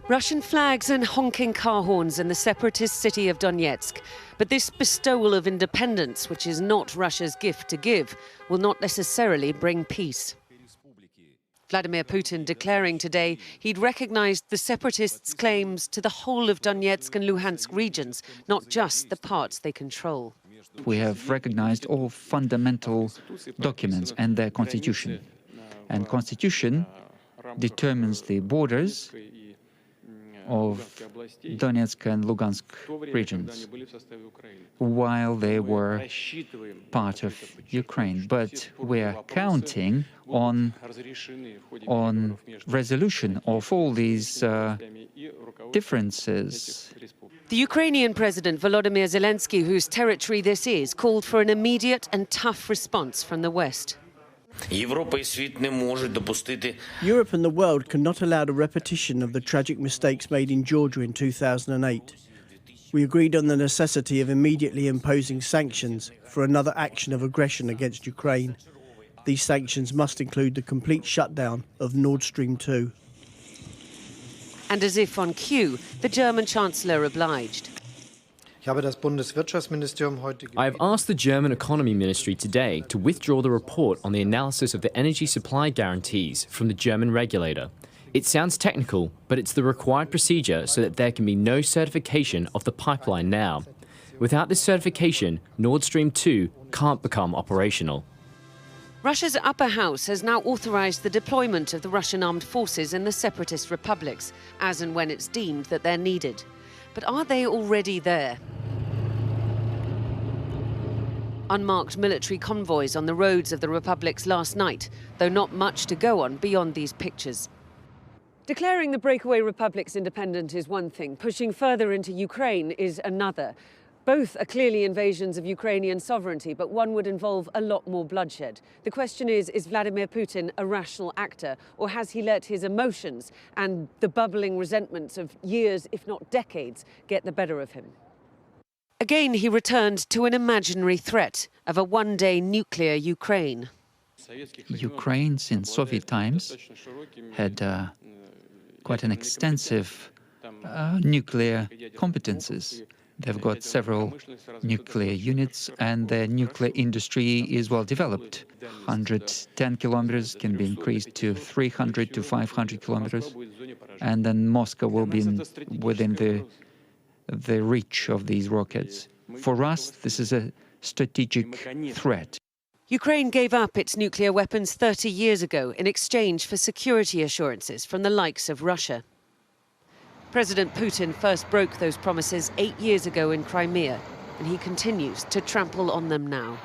Russian flags and honking car horns in the separatist city of Donetsk. But this bestowal of independence, which is not Russia's gift to give, will not necessarily bring peace. Vladimir Putin declaring today he'd recognized the separatists' claims to the whole of Donetsk and Luhansk regions, not just the parts they control. We have recognized all fundamental documents and their constitution. And constitution determines the borders of Donetsk and Lugansk regions, while they were part of Ukraine. But we are counting on resolution of all these differences. The Ukrainian President Volodymyr Zelensky, whose territory this is, called for an immediate and tough response from the West. Europe and the world cannot allow the repetition of the tragic mistakes made in Georgia in 2008. We agreed on the necessity of immediately imposing sanctions for another action of aggression against Ukraine. These sanctions must include the complete shutdown of Nord Stream 2. And as if on cue, the German Chancellor obliged. I have asked the German Economy Ministry today to withdraw the report on the analysis of the energy supply guarantees from the German regulator. It sounds technical, but it's the required procedure so that there can be no certification of the pipeline now. Without this certification, Nord Stream 2 can't become operational. Russia's upper house has now authorized the deployment of the Russian armed forces in the separatist republics, as and when it's deemed that they're needed. But are they already there? Unmarked military convoys on the roads of the republics last night, though not much to go on beyond these pictures. Declaring the breakaway republics independent is one thing. Pushing further into Ukraine is another. Both are clearly invasions of Ukrainian sovereignty, but one would involve a lot more bloodshed. The question is Vladimir Putin a rational actor, or has he let his emotions and the bubbling resentments of years, if not decades, get the better of him? Again, he returned to an imaginary threat of a one-day nuclear Ukraine. Ukraine, since Soviet times, had quite an extensive nuclear competences. They've got several nuclear units, and their nuclear industry is well developed. 110 kilometers can be increased to 300 to 500 kilometers, and then Moscow will be within the reach of these rockets. For us, this is a strategic threat. Ukraine gave up its nuclear weapons 30 years ago in exchange for security assurances from the likes of Russia. President Putin first broke those promises 8 years ago in Crimea, and he continues to trample on them now.